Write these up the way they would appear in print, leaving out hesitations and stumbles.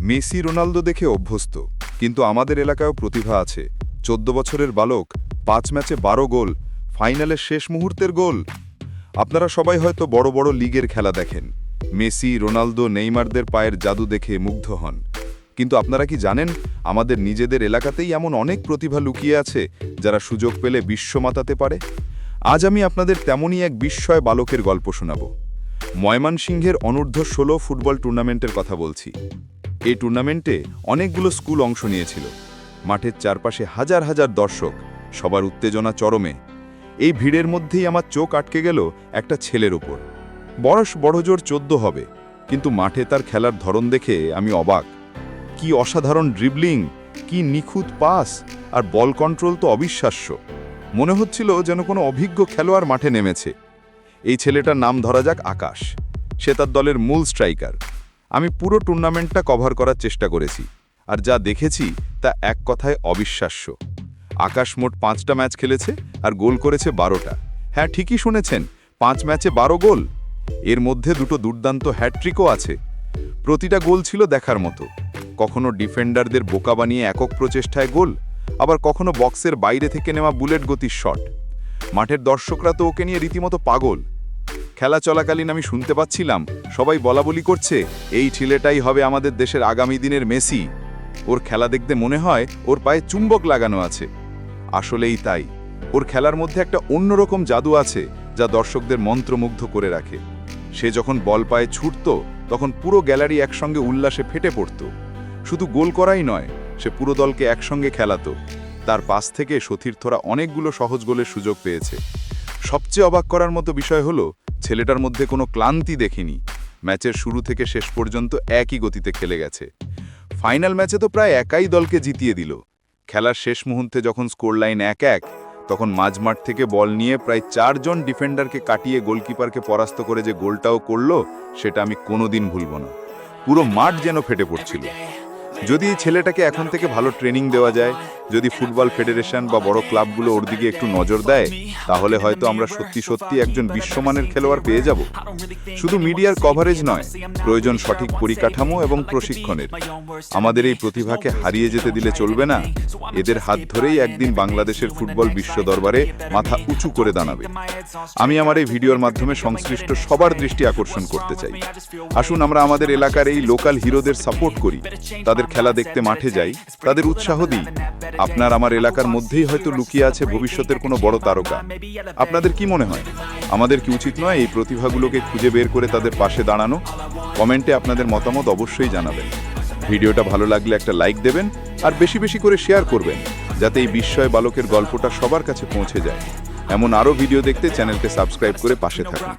Messi Ronaldo দেখে অভ্যস্ত, কিন্তু আমাদের এলাকায়ও প্রতিভা আছে। 14 বছরের বালক, 5 ম্যাচে 12 গোল, ফাইনালের শেষ মুহূর্তের গোল। আপনারা সবাই হয়তো বড় বড় লিগের খেলা দেখেন, মেসি, রোনালদো, নেইমারদের পায়ের জাদু দেখে মুগ্ধ হন। কিন্তু আপনারা কি জানেন, আমাদের নিজেদের এলাকাতেই এমন অনেক প্রতিভা লুকিয়ে আছে যারা সুযোগ পেলে বিশ্ব মাতাতে পারে। আজ আমি আপনাদের তেমনই এক বিস্ময় বালকের গল্প শোনাব। ময়মনসিংহের অনূর্ধ্ব-16 ফুটবল টুর্নামেন্টের কথা বলছি। এই টুর্নামেন্টে অনেকগুলো স্কুল অংশ নিয়েছিল। মাঠের চারপাশে হাজার হাজার দর্শক, সবার উত্তেজনা চরমে। এই ভিড়ের মধ্যেই আমার চোখ আটকে গেল একটা ছেলের ওপর। বয়স বড়জোর 14 হবে, কিন্তু মাঠে তার খেলার ধরন দেখে আমি অবাক। কি অসাধারণ ড্রিবলিং, কি নিখুঁত পাস, আর বল কন্ট্রোল তো অবিশ্বাস্য। মনে হচ্ছিল যেন কোনো অভিজ্ঞ খেলোয়াড় মাঠে নেমেছে। এই ছেলেটার নাম ধরা যাক আকাশ। সে তার দলের মূল স্ট্রাইকার। আমি পুরো টুর্নামেন্টটা কভার করার চেষ্টা করেছি, আর যা দেখেছি তা এক কথায় অবিশ্বাস্য। আকাশ মোট 5টা ম্যাচ খেলেছে আর গোল করেছে 12টা। হ্যাঁ, ঠিকই শুনেছেন, 5 ম্যাচে 12 গোল। এর মধ্যে দুটো দুর্দান্ত হ্যাট্রিকও আছে। প্রতিটা গোল ছিল দেখার মতো। কখনো ডিফেন্ডারদের বোকা বানিয়ে একক প্রচেষ্টায় গোল, আবার কখনো বক্সের বাইরে থেকে নেওয়া বুলেট গতির শট। মাঠের দর্শকরা তো ওকে নিয়ে রীতিমতো পাগল। খেলা চলাকালীন আমি শুনতে পাচ্ছিলাম সবাই বলাবলি করছে, এই ছেলেটাই হবে আমাদের দেশের আগামী দিনের মেসি। ওর খেলা দেখতে মনে হয় ওর পায়ে চুম্বক লাগানো আছে। আসলেই তাই, ওর খেলার মধ্যে একটা অন্যরকম জাদু আছে যা দর্শকদের মন্ত্রমুগ্ধ করে রাখে। সে যখন বল পায়ে ছুটত, তখন পুরো গ্যালারি একসঙ্গে উল্লাসে ফেটে পড়ত। শুধু গোল করাই নয়, সে পুরো দলকে একসঙ্গে খেলাতো। তার পাস থেকে সতীর্থরা অনেকগুলো সহজ গোলের সুযোগ পেয়েছে। সবচেয়ে অবাক করার মতো বিষয় হলো, ছেলেটার মধ্যে কোনো ক্লান্তি দেখিনি। ম্যাচের শুরু থেকে শেষ পর্যন্ত একই গতিতে খেলে গেছে। ফাইনাল ম্যাচে তো প্রায় একাই দলকে জিতিয়ে দিল। খেলার শেষ মুহূর্তে যখন স্কোর লাইন 1-1, তখন মাঝমাঠ থেকে বল নিয়ে প্রায় 4 জন ডিফেন্ডারকে কাটিয়ে গোলকিপারকে পরাস্ত করে যে গোলটাও করলো, সেটা আমি কোনোদিন ভুলব না। পুরো মাঠ যেন ফেটে পড়ছিল। যদি এই ছেলেটাকে এখন থেকে ভালো ট্রেনিং দেওয়া যায়, যদি ফুটবল ফেডারেশন বা বড় ক্লাবগুলো ওর দিকে একটু নজর দেয়, তাহলে হয়তো আমরা সত্যি সত্যি একজন বিশ্বমানের খেলোয়াড় পেয়ে যাব। শুধু মিডিয়ার কভারেজ নয়, প্রয়োজন সঠিক পরিকাঠামো এবং প্রশিক্ষণের। আমাদের এই প্রতিভাকে হারিয়ে যেতে দিলে চলবে না। এদের হাত ধরেই একদিন বাংলাদেশের ফুটবল বিশ্ব দরবারে মাথা উঁচু করে দাঁড়াবে। আমি আমার এই ভিডিওর মাধ্যমে সংশ্লিষ্ট সবার দৃষ্টি আকর্ষণ করতে চাই। আসুন আমরা আমাদের এলাকার এই লোকাল হিরোদের সাপোর্ট করি, তাদের খেলা দেখতে মাঠে যাই, তাদের উৎসাহ দিই। আপনার আমার এলাকার মধ্যেই হয়তো লুকিয়ে আছে ভবিষ্যতের কোনো বড় তারকা। আপনাদের কি মনে হয়, আমাদের কি উচিত নয় এই প্রতিভাগুলোকে খুঁজে বের করে তাদের পাশে দাঁড়ানো? কমেন্টে আপনাদের মতামত অবশ্যই জানাবেন। ভিডিওটা ভালো লাগলে একটা লাইক দেবেন, আর বেশি বেশি করে শেয়ার করবেন, যাতে এই বিস্ময় বালকের গল্পটা সবার কাছে পৌঁছে যায়। এমন আরও ভিডিও দেখতে চ্যানেলকে সাবস্ক্রাইব করে পাশে থাকুন।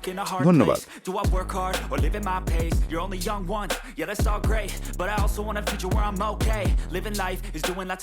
ধন্যবাদ। Do I work hard or live at my pace? You're only young once, yeah, that's all great, but I also want a future where I'm okay. Living life is doing lots of